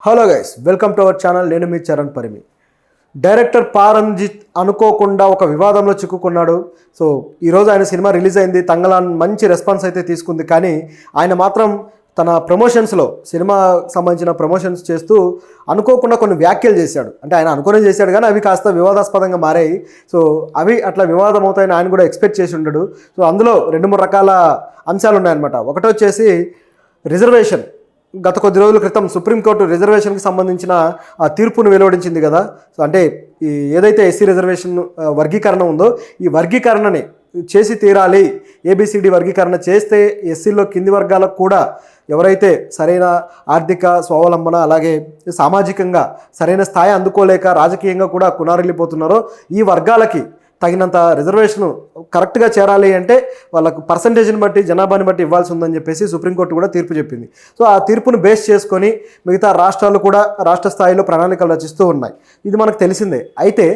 Hello guys, welcome to our channel. నేను మీ Charan Parimi. Director Paramjit అనుకోకుండా ఒక వివాదంలో చిక్కుకున్నాడు. సో ఈరోజు ఆయన సినిమా రిలీజ్ అయింది. తంగలాన్ మంచి రెస్పాన్స్ అయితే తీసుకుంది. కానీ ఆయన మాత్రం తన ప్రమోషన్స్లో సినిమా సంబంధించిన ప్రమోషన్స్ చేస్తూ అనుకోకుండా కొన్ని వ్యాఖ్యలు చేశాడు. అంటే ఆయన అనుకునే చేశాడు కానీ అవి కాస్త వివాదాస్పదంగా మారాయి. సో అవి అట్లా వివాదం అవుతాయని ఆయన కూడా ఎక్స్పెక్ట్ చేసి ఉండడు. సో అందులో 2-3 రకాల అంశాలు ఉన్నాయన్నమాట. ఒకటి వచ్చేసి రిజర్వేషన్. గత కొద్ది రోజుల క్రితం సుప్రీంకోర్టు రిజర్వేషన్కి సంబంధించిన ఆ తీర్పును వెలువడించింది కదా. సో అంటే ఈ ఏదైతే ఎస్సీ రిజర్వేషన్ వర్గీకరణ ఉందో ఈ వర్గీకరణని చేసి తీరాలి. ఏబిసిడి వర్గీకరణ చేస్తే ఎస్సీలో కింది వర్గాలకు కూడా ఎవరైతే సరైన ఆర్థిక స్వావలంబన అలాగే సామాజికంగా సరైన స్థాయి అందుకోలేక రాజకీయంగా కూడా కునారిల్లిపోతున్నారో ఈ వర్గాలకి తగినంత రిజర్వేషన్ కరెక్ట్గా చేరాలి అంటే వాళ్ళకు పర్సంటేజ్ని బట్టి జనాభాని బట్టి ఇవ్వాల్సి ఉందని చెప్పేసి సుప్రీంకోర్టు కూడా తీర్పు చెప్పింది. సో ఆ తీర్పును బేస్ చేసుకొని మిగతా రాష్ట్రాలు కూడా రాష్ట్ర స్థాయిలో ప్రణాళికలు రచిస్తూ ఉన్నాయి. ఇది మనకు తెలిసిందే. అయితే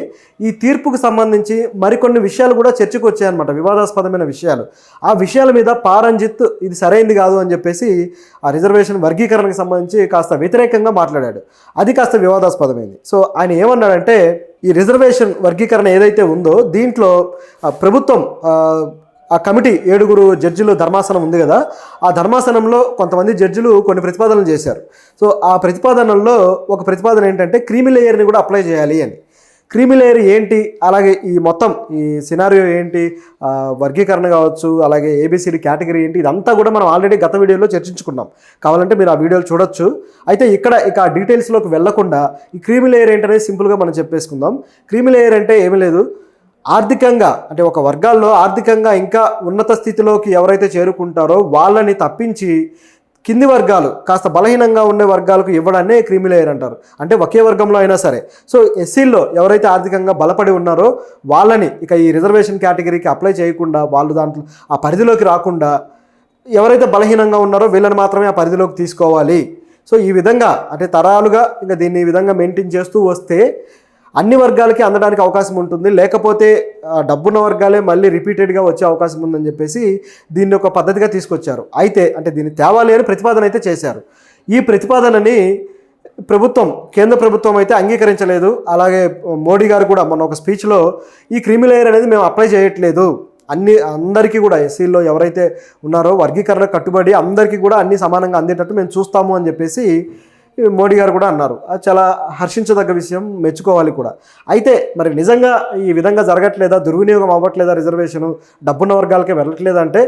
ఈ తీర్పుకు సంబంధించి మరికొన్ని విషయాలు కూడా చర్చకు వచ్చాయన్నమాట, వివాదాస్పదమైన విషయాలు. ఆ విషయాల మీద పారంజిత్ ఇది సరైంది కాదు అని చెప్పేసి ఆ రిజర్వేషన్ వర్గీకరణకు సంబంధించి కాస్త వ్యతిరేకంగా మాట్లాడాడు. అది కాస్త వివాదాస్పదమైంది. సో ఆయన ఏమన్నాడంటే ఈ రిజర్వేషన్ వర్గీకరణ ఏదైతే ఉందో దీంట్లో ప్రభుత్వం ఆ కమిటీ 7 జడ్జిలు ధర్మాసనం ఉంది కదా, ఆ ధర్మాసనంలో కొంతమంది జడ్జిలు కొన్ని ప్రతిపాదనలు చేశారు. సో ఆ ప్రతిపాదనల్లో ఒక ప్రతిపాదన ఏంటంటే క్రీమీ లేయర్ని కూడా అప్లై చేయాలి అని. క్రీమీ లేయర్ ఏంటి, అలాగే ఈ మొత్తం ఈ సినారియో ఏంటి, వర్గీకరణ కావచ్చు, అలాగే ఏబిసిడి కేటగిరీ ఏంటి, ఇదంతా కూడా మనం ఆల్రెడీ గత వీడియోలో చర్చించుకున్నాం. కావాలంటే మీరు ఆ వీడియోలు చూడొచ్చు. అయితే ఇక్కడ ఇక డీటెయిల్స్లోకి వెళ్లకుండా ఈ క్రీమీ లేయర్ ఏంటనేది సింపుల్గా మనం చెప్పేసుకుందాం. క్రీమీ లేయర్ అంటే ఏమీ లేదు, ఆర్థికంగా అంటే ఒక వర్గాల్లో ఆర్థికంగా ఇంకా ఉన్నత స్థితిలోకి ఎవరైతే చేరుకుంటారో వాళ్ళని తప్పించి కింది వర్గాలు కాస్త బలహీనంగా ఉండే వర్గాలకు ఇవ్వడాన్నే క్రీమీ లేయర్ అంటారు. అంటే ఒకే వర్గంలో అయినా సరే. సో ఎస్సీల్లో ఎవరైతే ఆర్థికంగా బలపడి ఉన్నారో వాళ్ళని ఇక ఈ రిజర్వేషన్ కేటగిరీకి అప్లై చేయకుండా, వాళ్ళు దాంట్లో ఆ పరిధిలోకి రాకుండా ఎవరైతే బలహీనంగా ఉన్నారో వీళ్ళని మాత్రమే ఆ పరిధిలోకి తీసుకోవాలి. సో ఈ విధంగా అంటే తరాలుగా ఇంకా దీన్ని ఈ విధంగా మెయింటైన్ చేస్తూ వస్తే అన్ని వర్గాలకి అందడానికి అవకాశం ఉంటుంది. లేకపోతే డబ్బున్న వర్గాలే మళ్ళీ రిపీటెడ్గా వచ్చే అవకాశం ఉందని చెప్పేసి దీన్ని ఒక పద్ధతిగా తీసుకొచ్చారు. అయితే అంటే దీన్ని తేవాలి అని ప్రతిపాదన అయితే చేశారు. ఈ ప్రతిపాదనని కేంద్ర ప్రభుత్వం అయితే అంగీకరించలేదు. అలాగే మోడీ గారు కూడా మొన్న ఒక స్పీచ్లో ఈ క్రీమీ లేయర్ అనేది మేము అప్లై చేయట్లేదు, అందరికీ కూడా ఎస్సీల్లో ఎవరైతే ఉన్నారో వర్గీకరణ కట్టుబడి అందరికీ కూడా అన్ని సమానంగా అందేటట్టు మేము చూస్తాము అని చెప్పేసి మోడీ గారు కూడా అన్నారు. అది చాలా హర్షించదగ్గ విషయం, మెచ్చుకోవాలి కూడా. అయితే మరి నిజంగా ఈ విధంగా జరగట్లేదా, దుర్వినియోగం అవ్వట్లేదా, రిజర్వేషను డబ్బున్న వర్గాలకే వెళ్ళట్లేదంటే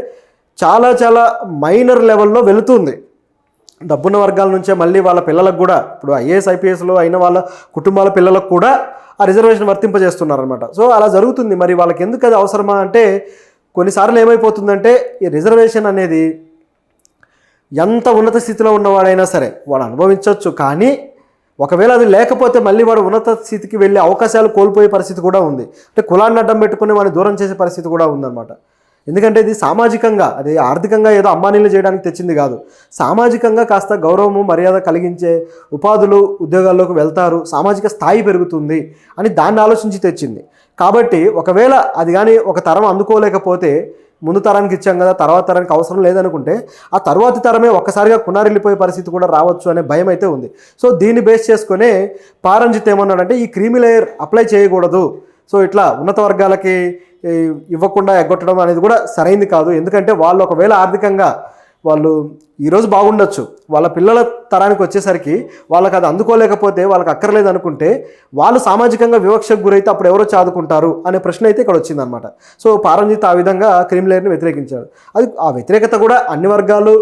చాలా చాలా మైనర్ లెవెల్లో వెళుతుంది. డబ్బున్న వర్గాల నుంచే మళ్ళీ వాళ్ళ పిల్లలకు కూడా, ఇప్పుడు ఐఏఎస్ ఐపీఎస్లో అయిన వాళ్ళ కుటుంబాల పిల్లలకు కూడా ఆ రిజర్వేషన్ వర్తింపజేస్తున్నారనమాట. సో అలా జరుగుతుంది. మరి వాళ్ళకి ఎందుకు అది అవసరమా అంటే కొన్నిసార్లు ఏమైపోతుందంటే ఈ రిజర్వేషన్ అనేది ఎంత ఉన్నత స్థితిలో ఉన్నవాడైనా సరే వాడు అనుభవించవచ్చు. కానీ ఒకవేళ అది లేకపోతే మళ్ళీ వాడు ఉన్నత స్థితికి వెళ్ళే అవకాశాలు కోల్పోయే పరిస్థితి కూడా ఉంది. అంటే కులాన్ని అడ్డం పెట్టుకుని వాడిని దూరం చేసే పరిస్థితి కూడా ఉందన్నమాట. ఎందుకంటే ఇది సామాజికంగా, అది ఆర్థికంగా ఏదో అమ్మానీలు చేయడానికి తెచ్చింది కాదు. సామాజికంగా కాస్త గౌరవము మర్యాద కలిగించే ఉపాధులు ఉద్యోగాల్లోకి వెళ్తారు, సామాజిక స్థాయి పెరుగుతుంది అని దాన్ని ఆలోచించి తెచ్చింది. కాబట్టి ఒకవేళ అది కానీ ఒక తరం అందుకోలేకపోతే ముందు తరానికి ఇచ్చాం కదా, తర్వాత తరానికి అవసరం లేదనుకుంటే ఆ తర్వాతి తరమే ఒక్కసారిగా కునారిల్లిపోయే పరిస్థితి కూడా రావచ్చు అనే భయం అయితే ఉంది. సో దీన్ని బేస్ చేసుకునే పారంజిత్ ఏమన్నాడంటే ఈ క్రీమీ లేయర్ అప్లై చేయకూడదు, సో ఇట్లా ఉన్నత వర్గాలకి ఇవ్వకుండా ఎగ్గొట్టడం అనేది కూడా సరైంది కాదు. ఎందుకంటే వాళ్ళు ఒకవేళ ఆర్థికంగా వాళ్ళు ఈరోజు బాగుండొచ్చు, వాళ్ళ పిల్లల తరానికి వచ్చేసరికి వాళ్ళకి అది అందుకోలేకపోతే, వాళ్ళకి అక్కర్లేదు అనుకుంటే వాళ్ళు సామాజికంగా వివక్షకు గురైతే అప్పుడు ఎవరో చదువుకుంటారు అనే ప్రశ్న అయితే ఇక్కడ వచ్చిందనమాట. సో పారంజిత్ ఆ విధంగా క్రీమీ లేయర్ని వ్యతిరేకించాడు. అది ఆ వ్యతిరేకత కూడా అన్ని వర్గాలు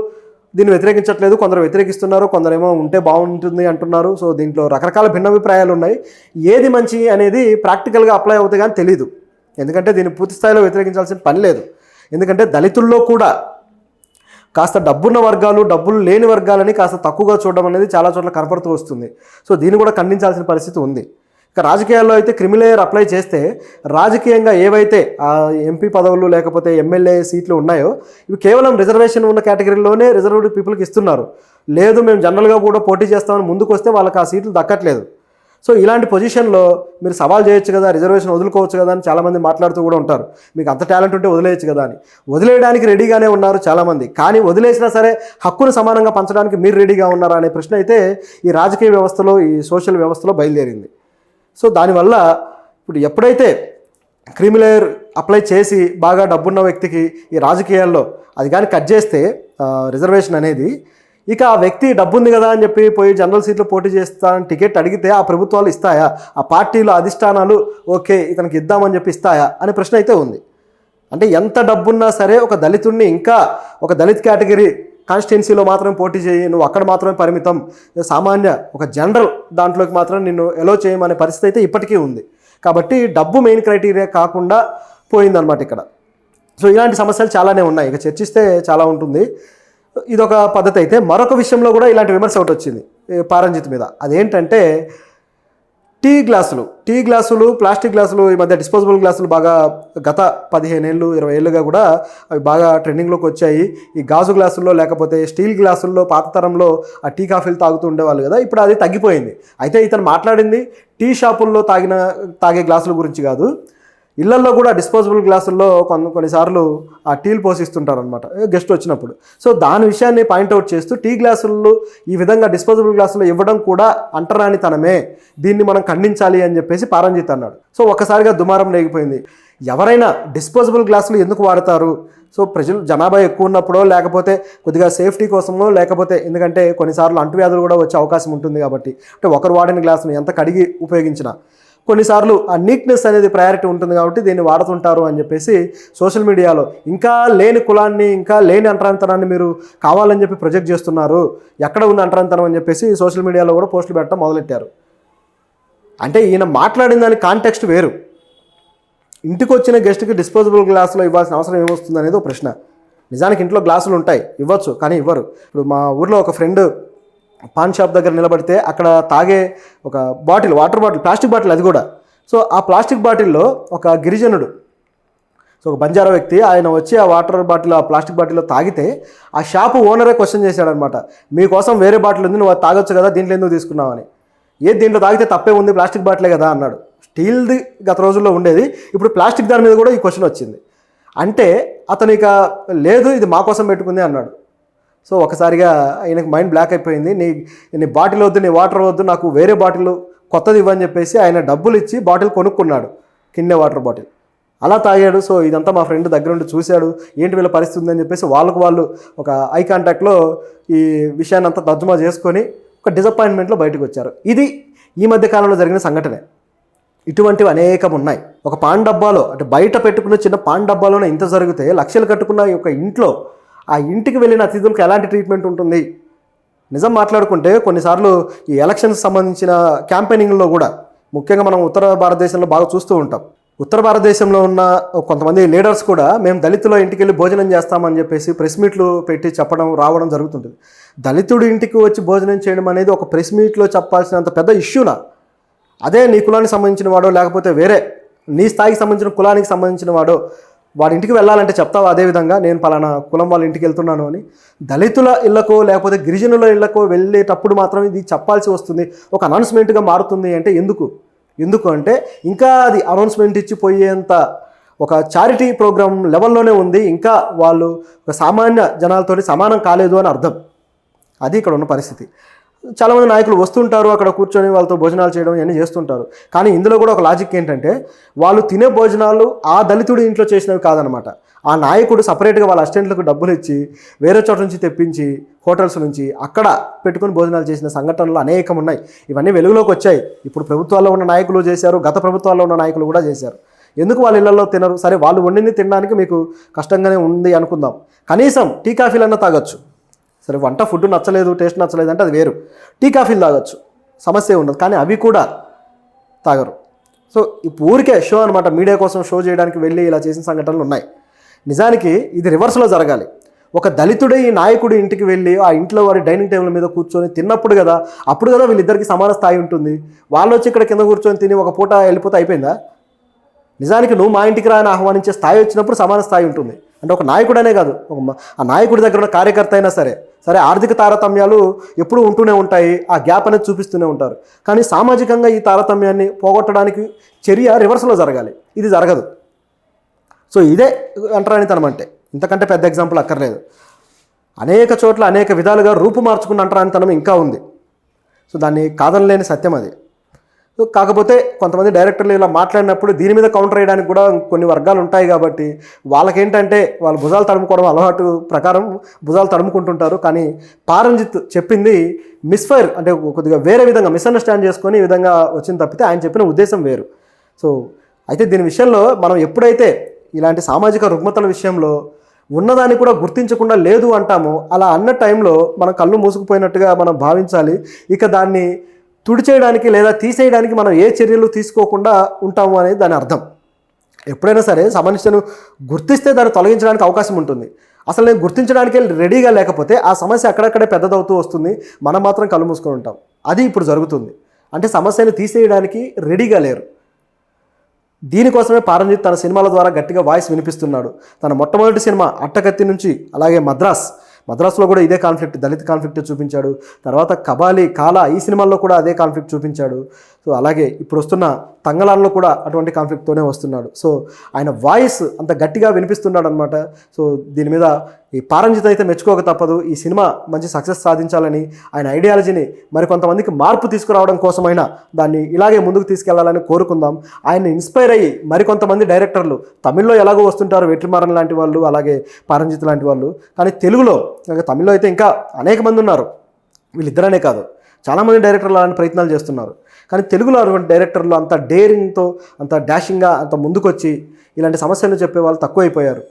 దీన్ని వ్యతిరేకించట్లేదు, కొందరు వ్యతిరేకిస్తున్నారు, కొందరేమో ఉంటే బాగుంటుంది అంటున్నారు. సో దీంట్లో రకరకాల భిన్నాభిప్రాయాలు ఉన్నాయి. ఏది మంచి అనేది ప్రాక్టికల్గా అప్లై అవుతాయి కానీ తెలీదు. ఎందుకంటే దీన్ని పూర్తి స్థాయిలో వ్యతిరేకించాల్సిన పని లేదు. ఎందుకంటే దళితుల్లో కూడా కాస్త డబ్బున్న వర్గాలు డబ్బులు లేని వర్గాలని కాస్త తక్కువగా చూడడం అనేది చాలా చోట్ల కనపడుతూ వస్తుంది. సో దీన్ని కూడా ఖండించాల్సిన పరిస్థితి ఉంది. ఇక రాజకీయాల్లో అయితే క్రీమీ లేయర్ అప్లై చేస్తే రాజకీయంగా ఏవైతే ఎంపీ పదవులు లేకపోతే ఎమ్మెల్యే సీట్లు ఉన్నాయో ఇవి కేవలం రిజర్వేషన్ ఉన్న కేటగిరీలోనే రిజర్వ్డ్ పీపుల్కి ఇస్తున్నారు. లేదు మేము జనరల్గా కూడా పోటీ చేస్తామని ముందుకు వస్తే వాళ్ళకి ఆ సీట్లు దక్కట్లేదు. సో ఇలాంటి పొజిషన్లో మీరు సవాల్ చేయొచ్చు కదా, రిజర్వేషన్ వదులుకోవచ్చు కదా అని చాలామంది మాట్లాడుతూ కూడా ఉంటారు. మీకు అంత టాలెంట్ ఉంటే వదిలేయచ్చు కదా అని. వదిలేయడానికి రెడీగానే ఉన్నారు చాలామంది, కానీ వదిలేసినా సరే హక్కును సమానంగా పంచడానికి మీరు రెడీగా ఉన్నారా అనే ప్రశ్న అయితే ఈ రాజకీయ వ్యవస్థలో, ఈ సోషల్ వ్యవస్థలో బయలుదేరింది. సో దానివల్ల ఇప్పుడు ఎప్పుడైతే క్రిమిలేయర్ అప్లై చేసి బాగా డబ్బున్న వ్యక్తికి ఈ రాజకీయాల్లో అది కానీ కట్ చేస్తే రిజర్వేషన్ అనేది, ఇక ఆ వ్యక్తి డబ్బు ఉంది కదా అని చెప్పి పోయి జనరల్ సీట్లో పోటీ చేస్తానని టికెట్ అడిగితే ఆ ప్రభుత్వాలు ఇస్తాయా, ఆ పార్టీలు అధిష్టానాలు ఓకే ఇతనికి ఇద్దామని చెప్పి ఇస్తాయా అనే ప్రశ్న అయితే ఉంది. అంటే ఎంత డబ్బున్నా సరే ఒక దళితుడిని, ఇంకా ఒక దళిత్ కేటగిరీ కాన్స్టిట్యున్సీలో మాత్రమే పోటీ చేయి, నువ్వు అక్కడ మాత్రమే పరిమితం, సామాన్య ఒక జనరల్ దాంట్లోకి మాత్రం నిన్ను ఎలో చేయమనే పరిస్థితి అయితే ఇప్పటికీ ఉంది. కాబట్టి డబ్బు మెయిన్ క్రైటీరియా కాకుండా పోయిందనమాట ఇక్కడ. సో ఇలాంటి సమస్యలు చాలానే ఉన్నాయి, ఇక చర్చిస్తే చాలా ఉంటుంది. ఇదొక పద్ధతి అయితే, మరొక విషయంలో కూడా ఇలాంటి విమర్శ ఒకటి వచ్చింది పారంజిత్ మీద. అదేంటంటే టీ గ్లాసులు, ప్లాస్టిక్ గ్లాసులు, ఈ మధ్య డిస్పోజబుల్ గ్లాసులు బాగా గత 15 ఏళ్ళు 20 ఏళ్ళుగా కూడా అవి బాగా ట్రెండింగ్లోకి వచ్చాయి. ఈ గాజు గ్లాసుల్లో లేకపోతే స్టీల్ గ్లాసుల్లో పాత తరంలో ఆ టీ కాఫీలు తాగుతూ ఉండేవాళ్ళు కదా, ఇప్పుడు అది తగ్గిపోయింది. అయితే ఇతను మాట్లాడింది టీ షాపుల్లో తాగే గ్లాసుల గురించి కాదు, ఇళ్లల్లో కూడా డిస్పోజబుల్ గ్లాసుల్లో కొన్నిసార్లు ఆ టీలు పోసిస్తుంటారు అనమాట గెస్ట్ వచ్చినప్పుడు. సో దాని విషయాన్ని పాయింట్అవుట్ చేస్తూ టీ గ్లాసులు ఈ విధంగా డిస్పోజబుల్ గ్లాసులు ఇవ్వడం కూడా అంటరానితనమే, దీన్ని మనం ఖండించాలి అని చెప్పేసి పారంజిత్ అన్నాడు. సో ఒక్కసారిగా దుమారం రేగిపోయింది. ఎవరైనా డిస్పోజబుల్ గ్లాసులు ఎందుకు వాడతారు? సో జనాభా ఎక్కువ ఉన్నప్పుడో, లేకపోతే కొద్దిగా సేఫ్టీ కోసమో, లేకపోతే ఎందుకంటే కొన్నిసార్లు అంటువ్యాధులు కూడా వచ్చే అవకాశం ఉంటుంది కాబట్టి, అంటే ఒకరు వాడిన గ్లాసును ఎంత కడిగి ఉపయోగించినా కొన్నిసార్లు ఆ నీట్నెస్ అనేది ప్రయారిటీ ఉంటుంది కాబట్టి దీన్ని వాడుతుంటారు అని చెప్పేసి సోషల్ మీడియాలో ఇంకా లేని కులాన్ని, ఇంకా లేని అంటరానితనాన్ని మీరు కావాలని చెప్పి ప్రొజెక్ట్ చేస్తున్నారు, ఎక్కడ ఉన్న అంటరానితనం అని చెప్పేసి సోషల్ మీడియాలో కూడా పోస్టులు పెట్టడం మొదలెట్టారు. అంటే ఈయన మాట్లాడిన దాని కాంటెక్స్ట్ వేరు. ఇంటికి వచ్చిన గెస్ట్కి డిస్పోజబుల్ గ్లాసులో ఇవ్వాల్సిన అవసరం ఏమొస్తుంది అనేది ఒక ప్రశ్న. నిజానికి ఇంట్లో గ్లాసులు ఉంటాయి, ఇవ్వచ్చు, కానీ ఇవ్వరు. ఇప్పుడు మా ఊర్లో ఒక ఫ్రెండ్ పాన్ షాప్ దగ్గర నిలబడితే అక్కడ తాగే ఒక bottle, water bottle, plastic bottle, అది కూడా. సో ఆ ప్లాస్టిక్ బాటిల్లో ఒక గిరిజనుడు, సో ఒక బంజారా వ్యక్తి, ఆయన వచ్చి ఆ వాటర్ బాటిల్, ఆ ప్లాస్టిక్ బాటిల్లో తాగితే ఆ షాపు ఓనరే క్వశ్చన్ చేశాడనమాట, మీకోసం వేరే బాటిల్ ఉంది, నువ్వు అది తాగొచ్చు కదా, దీంట్లో ఎందుకు తీసుకున్నావని. దీంట్లో తాగితే తప్పే ఉంది, ప్లాస్టిక్ బాటిలే కదా అన్నాడు. స్టీల్ది గత రోజుల్లో ఉండేది, ఇప్పుడు ప్లాస్టిక్ దాని మీద కూడా ఈ క్వశ్చన్ వచ్చింది. అంటే అతను ఇక లేదు, ఇది మా కోసం పెట్టుకుంది అన్నాడు. సో ఒకసారిగా ఆయనకు మైండ్ బ్లాక్ అయిపోయింది. నీ బాటిల్ వద్దు, నీ వాటర్ వద్దు, నాకు వేరే బాటిల్ కొత్తది ఇవ్వని చెప్పేసి ఆయన డబ్బులు ఇచ్చి బాటిల్ కొనుక్కున్నాడు, కిన్నే వాటర్ బాటిల్. అలా తాగాడు. సో ఇదంతా మా ఫ్రెండ్ దగ్గర ఉండి చూశాడు, ఏంటి వీళ్ళ పరిస్థితి ఉందని చెప్పేసి వాళ్ళు ఒక ఐ కాంటాక్ట్లో ఈ విషయాన్ని అంతా తర్జుమా చేసుకొని ఒక డిసప్పాయింట్మెంట్లో బయటకు వచ్చారు. ఇది ఈ మధ్య కాలంలో జరిగిన సంఘటనే. ఇటువంటివి అనేకం ఉన్నాయి. ఒక పాన్ డబ్బాలో, అంటే బయట పెట్టుకున్న చిన్న పాన్ డబ్బాలోనే ఇంత జరిగితే, లక్షలు కట్టుకున్న ఒక ఇంట్లో ఆ ఇంటికి వెళ్ళిన అతిథులకు ఎలాంటి ట్రీట్మెంట్ ఉంటుంది? నిజం మాట్లాడుకుంటే కొన్నిసార్లు ఈ ఎలక్షన్స్ సంబంధించిన క్యాంపెయినింగ్లో కూడా, ముఖ్యంగా మనం ఉత్తర భారతదేశంలో బాగా చూస్తూ ఉంటాం. ఉత్తర భారతదేశంలో ఉన్న కొంతమంది లీడర్స్ కూడా మేము దళితుల ఇంటికి వెళ్ళి భోజనం చేస్తామని చెప్పేసి ప్రెస్ మీట్లు పెట్టి రావడం జరుగుతుంటుంది. దళితుడి ఇంటికి వచ్చి భోజనం చేయడం అనేది ఒక ప్రెస్ మీట్లో చెప్పాల్సినంత పెద్ద ఇష్యూనా? అదే నీ కులానికి సంబంధించిన వాడో, లేకపోతే వేరే నీ స్థాయికి సంబంధించిన కులానికి సంబంధించిన వాడో వాడి ఇంటికి వెళ్ళాలంటే చెప్తావు అదేవిధంగా, నేను పలానా కులం వాళ్ళ ఇంటికి వెళ్తున్నాను అని. దళితుల ఇళ్లకో లేకపోతే గిరిజనుల ఇళ్లకో వెళ్ళేటప్పుడు మాత్రం ఇది చెప్పాల్సి వస్తుంది, ఒక అనౌన్స్మెంట్గా మారుతుంది. అంటే ఎందుకు అంటే ఇంకా అది అనౌన్స్మెంట్ ఇచ్చి పోయేంత ఒక చారిటీ ప్రోగ్రామ్ లెవెల్లోనే ఉంది, ఇంకా వాళ్ళు ఒక సామాన్య జనాలతోటి సమానం కాలేదు అని అర్థం. అది ఇక్కడ ఉన్న పరిస్థితి. చాలామంది నాయకులు వస్తుంటారు, అక్కడ కూర్చొని వాళ్ళతో భోజనాలు చేయడం ఇవన్నీ చేస్తుంటారు. కానీ ఇందులో కూడా ఒక లాజిక్ ఏంటంటే, వాళ్ళు తినే భోజనాలు ఆ దళితుడి ఇంట్లో చేసినవి కాదనమాట. ఆ నాయకుడు సపరేట్గా వాళ్ళ అసిస్టెంట్లకు డబ్బులు ఇచ్చి వేరే చోట నుంచి తెప్పించి హోటల్స్ నుంచి అక్కడ పెట్టుకుని భోజనాలు చేసిన సంఘటనలు అనేకం ఉన్నాయి. ఇవన్నీ వెలుగులోకి వచ్చాయి. ఇప్పుడు ప్రభుత్వాల్లో ఉన్న నాయకులు చేశారు, గత ప్రభుత్వాల్లో ఉన్న నాయకులు కూడా చేశారు. ఎందుకు వాళ్ళ ఇళ్లలో తినరు? సరే, వాళ్ళు వండింది తినడానికి మీకు కష్టంగానే ఉంది అనుకుందాం, కనీసం టీ కాఫీలన్నా తాగొచ్చు. సరే, వంట ఫుడ్ నచ్చలేదు, టేస్ట్ నచ్చలేదు అంటే అది వేరు, టీ కాఫీలు తాగొచ్చు, సమస్య ఉండదు. కానీ అవి కూడా తాగరు. సో ఇప్పుడు ఊరికే షో అనమాట, మీడియా కోసం షో చేయడానికి వెళ్ళి ఇలా చేసిన సంఘటనలు ఉన్నాయి. నిజానికి ఇది రివర్స్లో జరగాలి. ఒక దళితుడే ఈ నాయకుడి ఇంటికి వెళ్ళి ఆ ఇంట్లో వారి డైనింగ్ టేబుల్ మీద కూర్చొని తిన్నప్పుడు కదా, అప్పుడు కదా వీళ్ళిద్దరికి సమాన స్థాయి ఉంటుంది. వాళ్ళు వచ్చి ఇక్కడ కింద కూర్చొని తిని ఒక పూట వెళ్ళిపోతే అయిపోయిందా? నిజానికి నువ్వు మా ఇంటికి రాని ఆహ్వానించే స్థాయి వచ్చినప్పుడు సమాన స్థాయి ఉంటుంది. అంటే ఒక నాయకుడనే కాదు, ఆ నాయకుడి దగ్గర ఉన్న కార్యకర్త అయినా సరే ఆర్థిక తారతమ్యాలు ఎప్పుడూ ఉంటూనే ఉంటాయి, ఆ గ్యాప్ అనేది చూపిస్తూనే ఉంటారు. కానీ సామాజికంగా ఈ తారతమ్యాన్ని పోగొట్టడానికి చర్య రివర్స్లో జరగాలి, ఇది జరగదు. సో ఇదే అంటరానితనం అంటే, ఇంతకంటే పెద్ద ఎగ్జాంపుల్ అక్కర్లేదు. అనేక చోట్ల అనేక విధాలుగా రూపు మార్చుకున్న అంటరానితనం ఇంకా ఉంది. సో దాన్ని కాదనలేని సత్యం అది. సో కాకపోతే కొంతమంది డైరెక్టర్లు ఇలా మాట్లాడినప్పుడు దీని మీద కౌంటర్ వేయడానికి కూడా కొన్ని వర్గాలు ఉంటాయి కాబట్టి వాళ్ళకేంటంటే వాళ్ళు భుజాలు తడుముకోవడం అలవాటు ప్రకారం భుజాలు తడుముకుంటుంటారు. కానీ పారంజిత్ చెప్పింది మిస్ఫైర్, అంటే కొద్దిగా వేరే విధంగా మిస్అండర్స్టాండ్ చేసుకొని ఈ విధంగా వచ్చింది తప్పితే ఆయన చెప్పిన ఉద్దేశం వేరు. సో అయితే దీని విషయంలో మనం ఎప్పుడైతే ఇలాంటి సామాజిక రుగ్మతల విషయంలో ఉన్నదాన్ని కూడా గుర్తించకుండా లేదు అంటామో, అలా అన్న టైంలో మనం కళ్ళు మూసుకుపోయినట్టుగా మనం భావించాలి. ఇక దాన్ని తుడిచేయడానికి లేదా తీసేయడానికి మనం ఏ చర్యలు తీసుకోకుండా ఉంటాము అనేది దాని అర్థం. ఎప్పుడైనా సరే సమస్యను గుర్తిస్తే దాన్ని తొలగించడానికి అవకాశం ఉంటుంది. అసలు నేను గుర్తించడానికి రెడీగా లేకపోతే ఆ సమస్య అక్కడక్కడే పెద్దదవుతూ వస్తుంది, మనం మాత్రం కళ్ళు మూసుకొని ఉంటాం. అది ఇప్పుడు జరుగుతుంది. అంటే సమస్యను తీసేయడానికి రెడీగా లేరు. దీనికోసమే పారంజిత్ తన సినిమాల ద్వారా గట్టిగా వాయిస్ వినిపిస్తున్నాడు. తన మొట్టమొదటి సినిమా అట్టకత్తి నుంచి, అలాగే మద్రాస్లో కూడా ఇదే కాన్ఫ్లిక్ట్, దళిత కాన్ఫ్లిక్ట్ చూపించాడు. తర్వాత కబాలి, కాలా ఈ సినిమాల్లో కూడా అదే కాన్ఫ్లిక్ట్ చూపించాడు. సో అలాగే ఇప్పుడు వస్తున్న తంగలాన్లో కూడా అటువంటి కాన్ఫ్లిక్ట్తోనే వస్తున్నాడు. సో ఆయన వాయిస్ అంత గట్టిగా వినిపిస్తున్నాడు అనమాట. సో దీని మీద ఈ పారంజిత్ అయితే మెచ్చుకోక తప్పదు. ఈ సినిమా మంచి సక్సెస్ సాధించాలని, ఆయన ఐడియాలజీని మరికొంతమందికి మార్పు తీసుకురావడం కోసమైనా దాన్ని ఇలాగే ముందుకు తీసుకెళ్లాలని కోరుకుందాం. ఆయన ఇన్స్పైర్ అయ్యి మరికొంతమంది డైరెక్టర్లు, తమిళ్లో ఎలాగో వస్తుంటారు వెట్రిమారన్ లాంటి వాళ్ళు, అలాగే పారంజిత్ లాంటి వాళ్ళు, కానీ తెలుగులో, తమిళ్లో అయితే ఇంకా అనేక మంది ఉన్నారు. వీళ్ళిద్దరనే కాదు, చాలామంది డైరెక్టర్లు అలాంటి ప్రయత్నాలు చేస్తున్నారు. కానీ తెలుగులో అటువంటి డైరెక్టర్లు అంత డేరింగ్తో, అంత డాషింగ్గా, అంత ముందుకొచ్చి ఇలాంటి సమస్యలను చెప్పే వాళ్ళు తక్కువైపోయారు.